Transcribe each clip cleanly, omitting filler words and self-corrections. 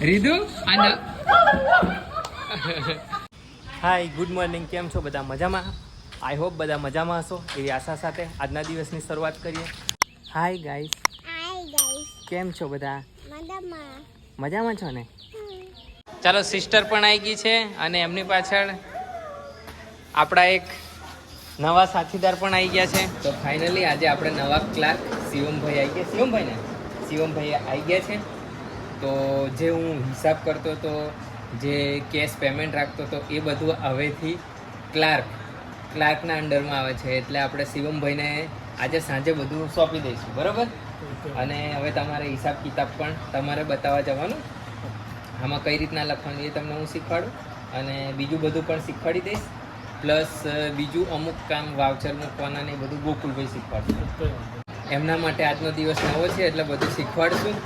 Ridhu hi good morning, કેમ છો બધા? મજામાં? આઈ હોપ બધા મજામાં હશો એવી આશા સાથે આજના દિવસની શરૂઆત કરીએ. હાય ગાઈસ, કેમ છો બધા? મજામાં છો ને? ચાલો, સિસ્ટર પણ આવી ગઈ છે અને એમની પાછળ આપણા એક નવા સાથીદાર પણ આવી ગયા છે. તો ફાઇનલી આજે આપણે નવા ક્લાર્ક શિવમભાઈ આવી ગયા. શિવમભાઈ આવી ગયા છે. તો જે હું હિસાબ કરતો હતો, જે કેશ પેમેન્ટ રાખતો હતો, એ બધું હવેથી ક્લાર્કના અંડરમાં આવે છે. એટલે આપણે શિવમભાઈને આજે સાંજે બધું સોંપી દઈશું, બરાબર? અને હવે તમારે હિસાબ કિતાબ પણ તમારે બતાવવા જવાનું. આમાં કઈ રીતના લખવાનું એ તમને હું શીખવાડું અને બીજું બધું પણ શીખવાડી દઈશ. પ્લસ બીજું અમુક કામ વાઉચર મૂકવાના ને એ બધું ગોકુલભાઈ શીખવાડશે. એમના માટે આજનો દિવસ નવો છે એટલે બધું શીખવાડશું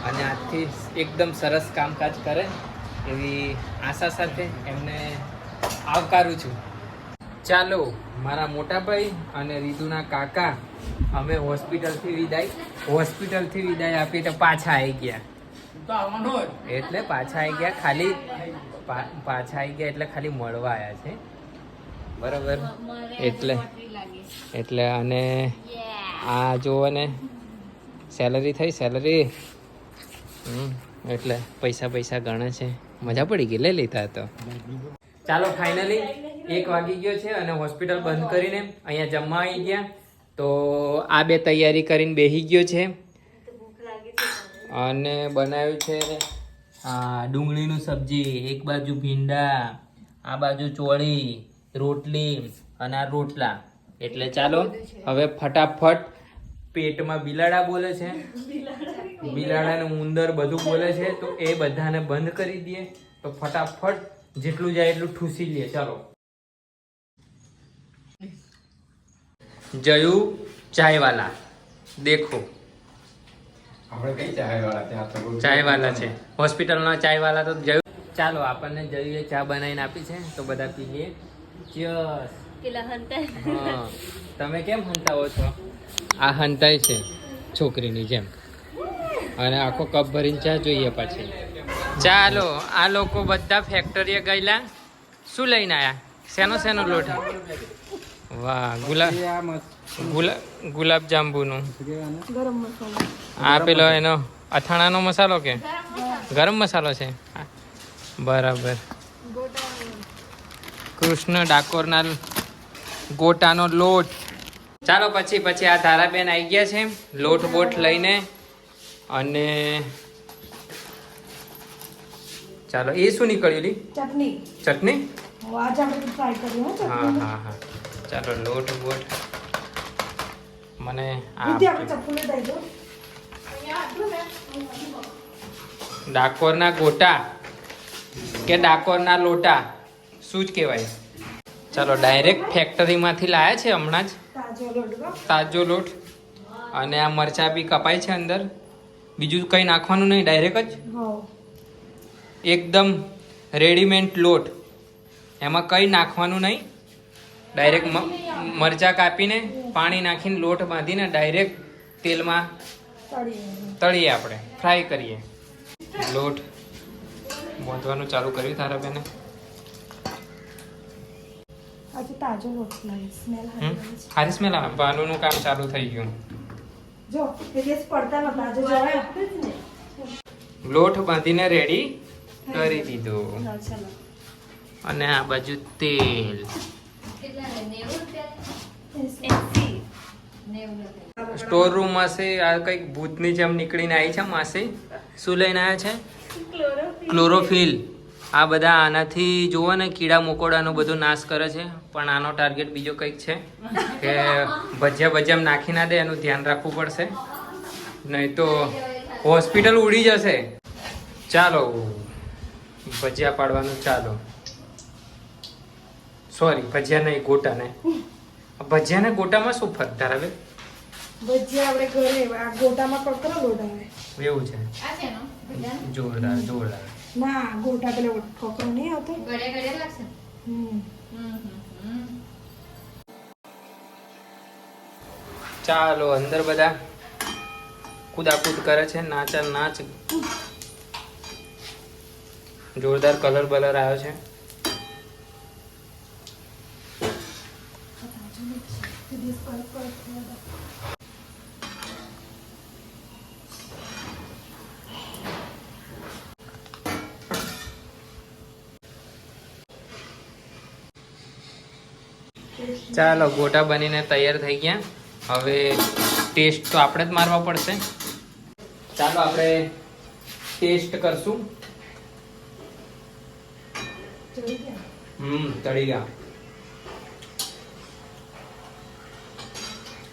અને આજથી એકદમ સરસ કામકાજ કરે એવી આશા સાથે એમને આવકારું છું. ચાલો, મારા મોટાભાઈ અને રીતુના કાકા અમે હોસ્પિટલથી વિદાય આપી તો પાછા આવી ગયા. એટલે પાછા આવી ગયા, ખાલી મળવા આવ્યા છે, બરાબર? એટલે અને આ જુઓ ને, સેલરી થઈ એટલે પૈસા ગણે છે. મજા પડી ગઈ, લઈ લેતા તો. ચાલો, ફાઇનલી 1 વાગી ગયો છે અને હોસ્પિટલ બંધ કરીને અહીંયા જમવા આવી ગયા. તો આ બે તૈયારી કરીને બેસી ગયો છે અને બનાવ્યું છે ડુંગળીનું સબ્જી, એક બાજુ ભીંડા, આ બાજુ ચોળી, રોટલી અને આ રોટલા. એટલે ચાલો હવે ફટાફટ, પેટમાં બિલાડા બોલે છે, બિલાડાને ઉંદર બધું બોલે છે, તો એ બધાને બંધ કરી દઈએ. તો ફટાફટ જેટલું જાય એટલું ઠૂસી લઈએ. ચાલો. જયુ ચાયવાલા, દેખો ચાયવાલા છે, હોસ્પિટલનો ચાયવાલા તો જયુ. ચાલો, આપણને જયુએ ચા બનાવીને આપી છે તો બધા પી લઈએ. ચીયર્સ. હા, તમે કેમ હંતાવો છો? આ હંતાય છે છોકરીની જેમ, અને આખો કપ ભરીને ચા જોઈએ પાછી. ચાલો, આ લોકો બધા ફેક્ટરીએ ગયેલા. શું લઈને આયા? શેનો લોટ? વાહ, ગુલાબ જાંબુનું. આ પેલો એનો અથાણાનો મસાલો કે ગરમ મસાલો છે? બરાબર. કૃષ્ણ ડાકોરના ગોટાનો લોટ. ચાલો, પછી આ ધારાબેન આવી ગયા છે લોટ બોટ લઈને. અને ચાલો, એ શું નીકળ્યું? ચટણી. હા. ચાલો, લોટ બોટ મને ડાકોરના ગોટા કે ડાકોરના લોટા શું જ કહેવાય. ચાલો, ડાયરેક્ટ ફેક્ટરીમાંથી લાયા છે હમણાં જ તાજો લોટ. અને આ મરચાં બી કપાય છે અંદર. બીજું કંઈ નાખવાનું નહીં, ડાયરેક્ટ જ એકદમ રેડીમેડ લોટ. એમાં કંઈ નાખવાનું નહીં, ડાયરેક્ટ મરચાં કાપીને પાણી નાખીને લોટ બાંધીને ડાયરેક્ટ તેલમાં તળીએ, આપણે ફ્રાય કરીએ. લોટ બાંધવાનું ચાલુ કર્યું તારા બેને. સારી સ્મેલ આવે. ભાનુનું કામ ચાલુ થઈ ગયું. લોટ બાંધીને રેડી કરી દીધો. અને આ બાજુ તેલ. સ્ટોર રૂમ માસે આ કઈક ભૂતની જેમ નીકળીને આવી છે માસી. શું લઈને આવ્યા છે? ક્લોરોફિલ. આ બધા આનાથી જુઓ ને, કીડા મકોડાનો બધો નાશ કરે છે. પણ આનો ટાર્ગેટ બીજો કંઈક છે કે ભજીયા નાખી ના દે, એનું ધ્યાન રાખવું પડશે, નહીં તો હોસ્પિટલ ઉડી જશે. ચાલો, ભજીયા પાડવાનું ચાલો. સોરી, ભજીયા નહીં, ગોટા ને. ભજીયા ને ગોટામાં શું ફરક ધરાવે? ભજીયા આપણે ઘરે, આ ગોટામાં કકરો લોટ આવે. એવું છે? જોરદાર. ના, ગોટા પેલો કકરો નહીં આવતો, ઘરે લાગશે. ચાલો, અંદર બધા કુદાકુદ કરે છે, નાચ. જોરદાર કલર બલર આવ્યો છે. ચાલો ગોટા બનીને તૈયાર થઈ ગયા. હવે ટેસ્ટ તો આપણે જ મારવા પડશે. ચાલો આપણે ટેસ્ટ કરશું. તળી ગયા.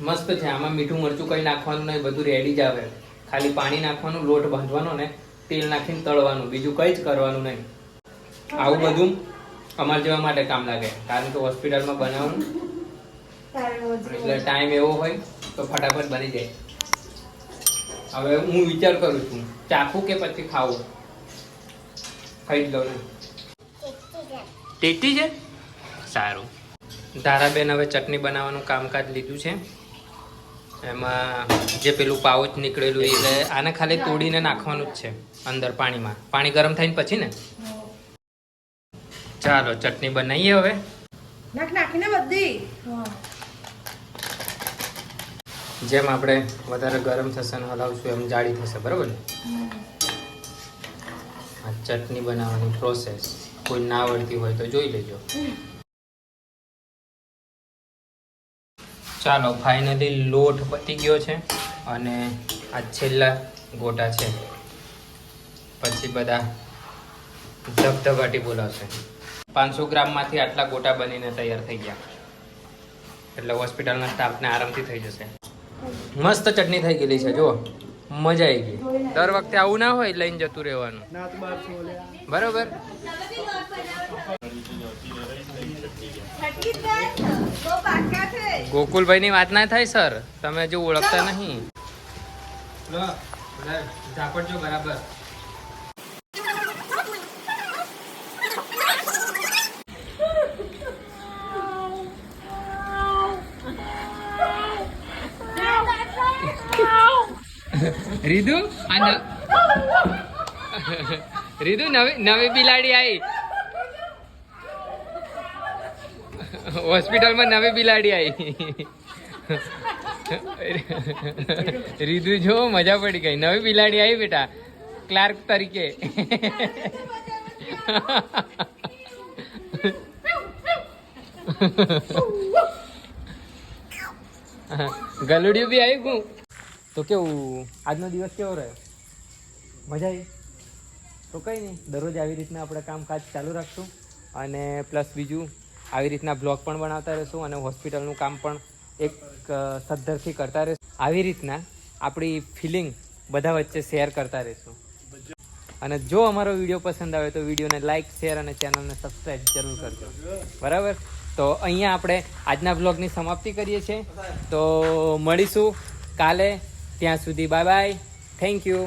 મસ્ત છે. આમાં મીઠું મરચું કઈ નાખવાનું નહીં, બધું રેડી જ આવે. ખાલી પાણી નાખવાનું, લોટ બાંધવાનો ને તેલ નાખીને તળવાનું, બીજું કઈ જ કરવાનું નહીં. આવું બધું અમારા જેવા માટે કામ લાગે, કારણ કે હોસ્પિટલમાં બનાવવાનું એટલે ટાઈમ એવો હોય તો ફટાફટ બની જાય. હવે હું વિચાર કરું છું ચાખું કે પછી ખાવું. ખાઈ જ લઉં ને. ટેસ્ટી છે. સારું. ધારાબેન હવે ચટણી બનાવવાનું કામકાજ લીધું છે. એમાં જે પેલું પાઉચ નીકળેલું એટલે આને ખાલી તોડીને નાખવાનું જ છે અંદર પાણીમાં. પાણી ગરમ થઈને પછી ને. ચાલો ચટણી બનાવીએ હવે. નાખીને બધી જેમ આપણે વધારે ગરમ થશે ને હલાવશું એમ જાડી થશે, બરાબર ને? આ ચટણી બનાવવાની પ્રોસેસ કોઈ ના આવડતી હોય તો જોઈ લેજો. ચાલો ફાઇનલી લોટ પતી ગયો છે અને આ છેલ્લા ગોટા છે. પછી બધા ધબધબાટી બોલાવશે. 500 ગ્રામમાંથી આટલા ગોટા બનીને તૈયાર થઈ ગયા એટલે હોસ્પિટલના સ્ટાફને આરામથી થઈ જશે. મસ્ત ચટણી થઈ ગયેલી છે, જુઓ, મજા આવી ગઈ. દર વખતે આવું ના હોય, લઈને જતું રહેવાનું, બરોબર? ગોકુલભાઈ ની વાત ના થાય સર, તમે જો ઓળખતા નહીં. ઝાપટજો બરાબર. રીધુ રીધુ નવી બિલાડી આવી હોસ્પિટલમાં. નવી બિલાડી આવી. રીધુ જો મજા પડી ગઈ. નવી બિલાડી આવી બેટા, ક્લાર્ક તરીકે. ગલુડિયું બી આવી ગયું. તો કેવું આજનો દિવસ કેવો રહ્યો? મજા આવી? તો કંઈ નહીં, દરરોજ આવી રીતના આપણે કામકાજ ચાલુ રાખશું અને પ્લસ બીજું આવી રીતના બ્લોગ પણ બનાવતા રહીશું અને હોસ્પિટલનું કામ પણ એક સદ્ધરથી કરતા રહીશું. આવી રીતના આપણી ફિલિંગ બધા વચ્ચે શેર કરતા રહીશું. અને જો અમારો વિડીયો પસંદ આવે તો વિડીયોને લાઇક, શેર અને ચેનલને સબસ્ક્રાઈબ જરૂર કરજો, બરાબર? તો અહીંયા આપણે આજના બ્લોગની સમાપ્તિ કરીએ છીએ. તો મળીશું કાલે. ત્યાં સુધી બાય બાય. Thank you.